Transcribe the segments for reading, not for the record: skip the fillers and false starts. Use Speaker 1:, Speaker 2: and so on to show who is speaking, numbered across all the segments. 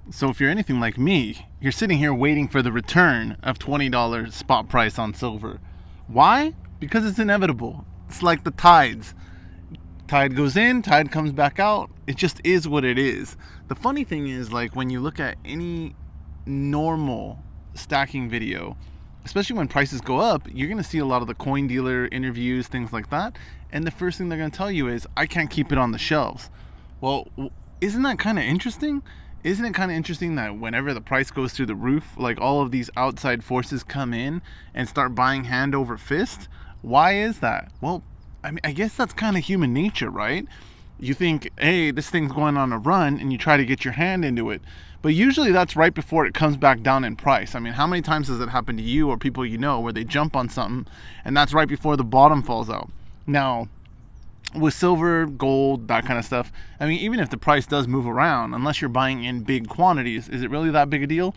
Speaker 1: So if you're anything like me, you're sitting here waiting for the return of $20 spot price on silver. Why? Because it's inevitable. It's like the tides. Tide goes in, tide comes back out. It just is what it is. The funny thing is, like, when you look at any normal stacking video, especially when prices go up, you're going to see a lot of the coin dealer interviews, things like that. And the first thing they're going to tell you is, I can't keep it on the shelves. Well, isn't that kind of interesting? Isn't it kind of interesting that whenever the price goes through the roof, like all of these outside forces come in and start buying hand over fist? Why is that? Well, I mean, I guess that's kind of human nature, right? You think, hey, this thing's going on a run, and you try to get your hand into it. But usually that's right before it comes back down in price. I mean, how many times does it happen to you or people you know where they jump on something and that's right before the bottom falls out? Now, with silver, gold, that kind of stuff, I mean, even if the price does move around, unless you're buying in big quantities, is it really that big a deal?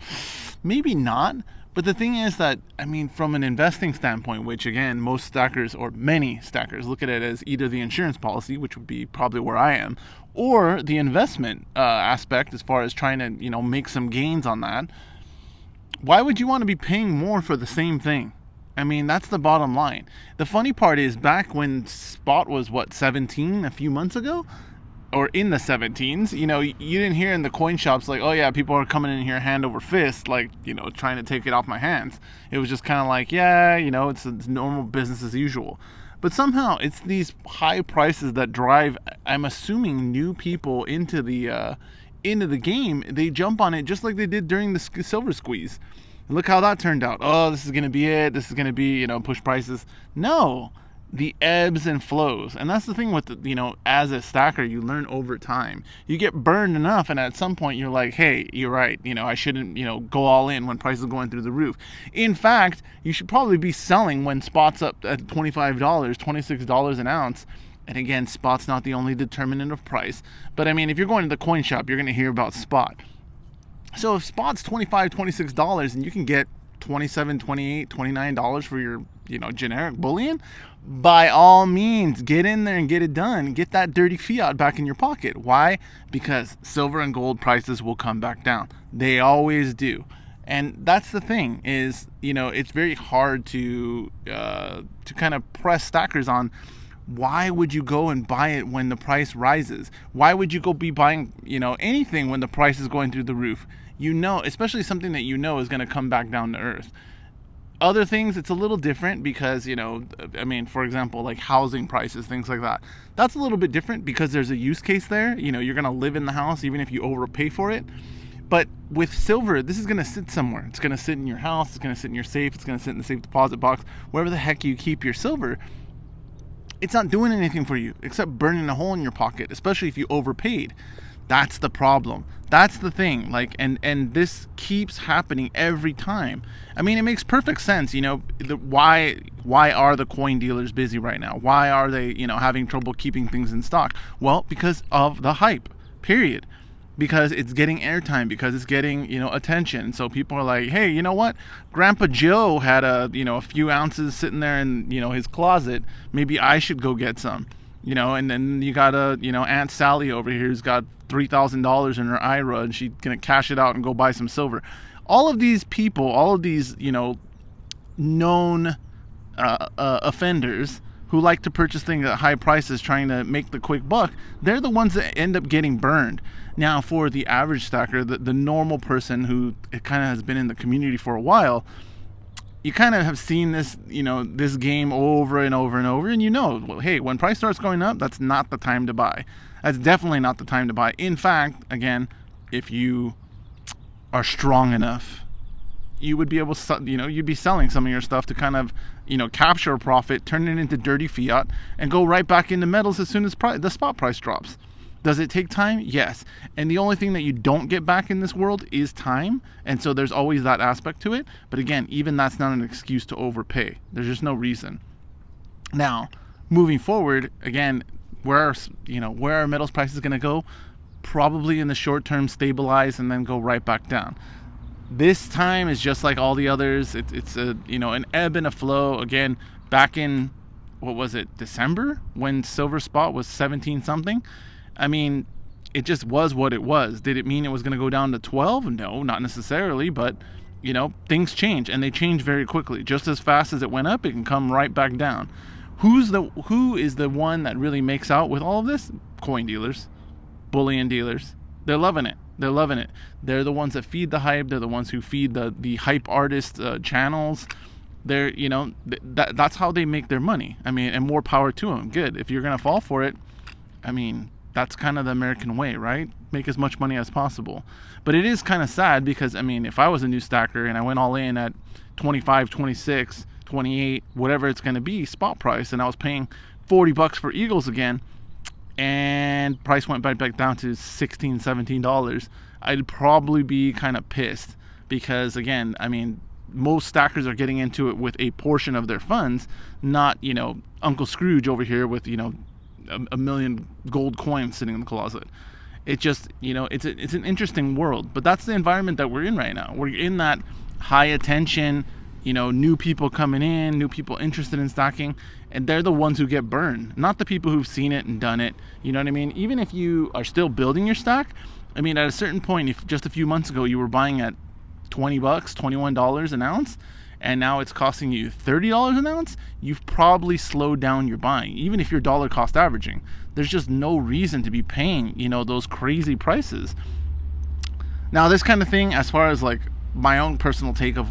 Speaker 1: Maybe not. But the thing is that, I mean, from an investing standpoint, which again, most stackers or many stackers look at it as either the insurance policy, which would be probably where I am, or the investment aspect as far as trying to, make some gains on that. Why would you want to be paying more for the same thing? I mean, that's the bottom line. The funny part is back when spot was 17 a few months ago, or in the 17s, you didn't hear in the coin shops like, oh yeah, people are coming in here hand over fist, like, trying to take it off my hands. It was just kind of like, yeah, it's normal business as usual. But somehow it's these high prices that drive, I'm assuming, new people into the game. They jump on it just like they did during the silver squeeze. Look how that turned out. Oh, this is going to be it. This is going to be, push prices. No, the ebbs and flows. And that's the thing with, as a stacker, you learn over time. You get burned enough, and at some point you're like, hey, you're right. I shouldn't, go all in when prices are going through the roof. In fact, you should probably be selling when spot's up at $25, $26 an ounce. And again, spot's not the only determinant of price. But I mean, if you're going to the coin shop, you're going to hear about spot. So if spot's $25, $26 and you can get $27, $28, $29 for your, generic bullion, by all means, get in there and get it done. Get that dirty fiat back in your pocket. Why? Because silver and gold prices will come back down. They always do. And that's the thing is, it's very hard to kind of press stackers on. Why would you go and buy it when the price rises? Why would you go be buying, anything when the price is going through the roof? Especially something that is going to come back down to earth. Other things, it's a little different because, for example, like housing prices, things like that. That's a little bit different because there's a use case there. You're going to live in the house even if you overpay for it. But with silver, this is going to sit somewhere. It's going to sit in your house. It's going to sit in your safe. It's going to sit in the safe deposit box, wherever the heck you keep your silver. It's not doing anything for you except burning a hole in your pocket, especially if you overpaid. That's the problem. That's the thing. Like, and this keeps happening every time. I mean, it makes perfect sense. Why are the coin dealers busy right now? Why are they, having trouble keeping things in stock? Well, because of the hype. Period. Because it's getting airtime, because it's getting, attention. So people are like, hey, you know what? Grandpa Joe had a few ounces sitting there in, his closet. Maybe I should go get some, and then you got Aunt Sally over here who's got $3,000 in her IRA and she's going to cash it out and go buy some silver. All of these people, all of these, known offenders who like to purchase things at high prices trying to make the quick buck, they're the ones that end up getting burned. Now, for the average stacker, the normal person who kind of has been in the community for a while, you kind of have seen this, this game over and over and over, and well, hey, when price starts going up, that's not the time to buy. That's definitely not the time to buy. In fact, again, if you are strong enough, you would be able to, you'd be selling some of your stuff to kind of, capture a profit, turn it into dirty fiat, and go right back into metals as soon as the spot price drops. Does it take time? Yes. And the only thing that you don't get back in this world is time. And so there's always that aspect to it. But again, even that's not an excuse to overpay. There's just no reason. Now, moving forward, again, where are metals prices going to go? Probably in the short term stabilize and then go right back down. This time is just like all the others. It's a an ebb and a flow. Again, back in, what was it, December, when silver spot was 17 something. I mean, it just was what it was. Did it mean it was going to go down to 12? No, not necessarily, but things change, and they change very quickly. Just as fast as it went up, it can come right back down. Who is the one that really makes out with all of this? Coin dealers, bullion dealers. They're loving it. They're loving it. They're the ones that feed the hype. They're the ones who feed the hype artist channels. They're, that's how they make their money. I mean, and more power to them. Good. If you're going to fall for it, I mean, that's kind of the American way, right? Make as much money as possible. But it is kind of sad because, I mean, if I was a new stacker and I went all in at 25, 26, 28, whatever it's going to be, spot price, and I was paying $40 for Eagles again, and price went back down to $16, $17, I'd probably be kind of pissed because, again, I mean, most stackers are getting into it with a portion of their funds, not, Uncle Scrooge over here with, a million gold coins sitting in the closet. It just, it's an interesting world, but that's the environment that we're in right now. We're in that high attention, new people coming in, new people interested in stocking, and they're the ones who get burned, not the people who've seen it and done it. You know what I mean? Even if you are still building your stock, I mean, at a certain point, if just a few months ago you were buying at $20, $21 an ounce, and now it's costing you $30 an ounce, you've probably slowed down your buying. Even if you're dollar cost averaging, there's just no reason to be paying, those crazy prices. Now, this kind of thing, as far as like my own personal take of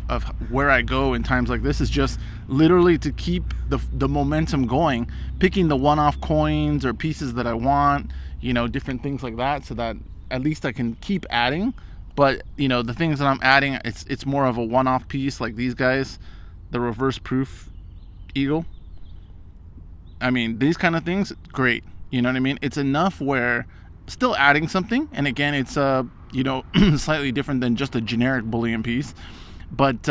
Speaker 1: where I go in times like this, is just literally to keep the momentum going, picking the one-off coins or pieces that I want, different things like that, so that at least I can keep adding. But, the things that I'm adding, it's more of a one-off piece, like these guys, the reverse proof eagle. I mean, these kind of things, great. You know what I mean? It's enough where still adding something. And again, it's, slightly different than just a generic bullion piece. But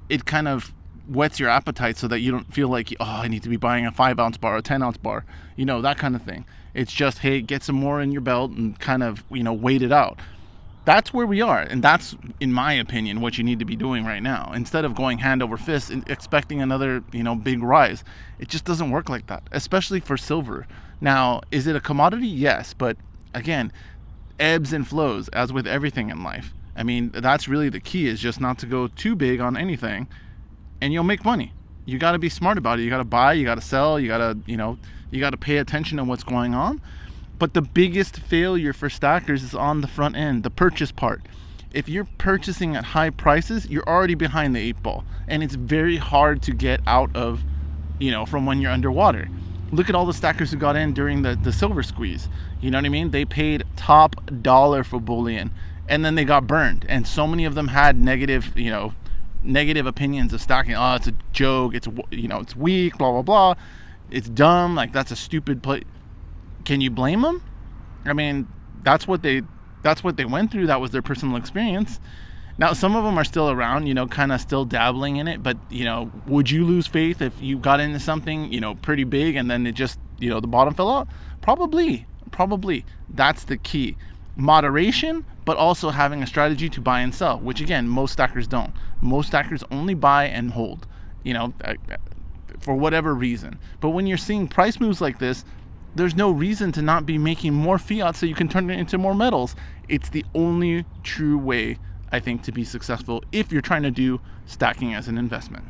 Speaker 1: it kind of whets your appetite so that you don't feel like, I need to be buying a 5-ounce bar, a 10-ounce bar, that kind of thing. It's just, hey, get some more in your belt and kind of, wait it out. That's where we are, and that's, in my opinion, what you need to be doing right now. Instead of going hand over fist and expecting another, big rise. It just doesn't work like that, especially for silver. Now, is it a commodity? Yes, but again, ebbs and flows, as with everything in life. I mean, that's really the key, is just not to go too big on anything, and you'll make money. You got to be smart about it. You got to buy, you got to sell, you got to, you got to pay attention to what's going on. But the biggest failure for stackers is on the front end, the purchase part. If you're purchasing at high prices, you're already behind the 8 ball. And it's very hard to get out of, from when you're underwater. Look at all the stackers who got in during the silver squeeze. You know what I mean? They paid top dollar for bullion, and then they got burned. And so many of them had negative opinions of stacking. Oh, it's a joke. It's, it's weak, blah, blah, blah. It's dumb. Like, that's a stupid play. Can you blame them? I mean, that's what they went through. That was their personal experience. Now, some of them are still around, kind of still dabbling in it. But, would you lose faith if you got into something, pretty big, and then it just, the bottom fell out? Probably. That's the key. Moderation, but also having a strategy to buy and sell, which, again, most stackers don't. Most stackers only buy and hold, for whatever reason. But when you're seeing price moves like this, there's no reason to not be making more fiat so you can turn it into more metals. It's the only true way, I think, to be successful if you're trying to do stacking as an investment.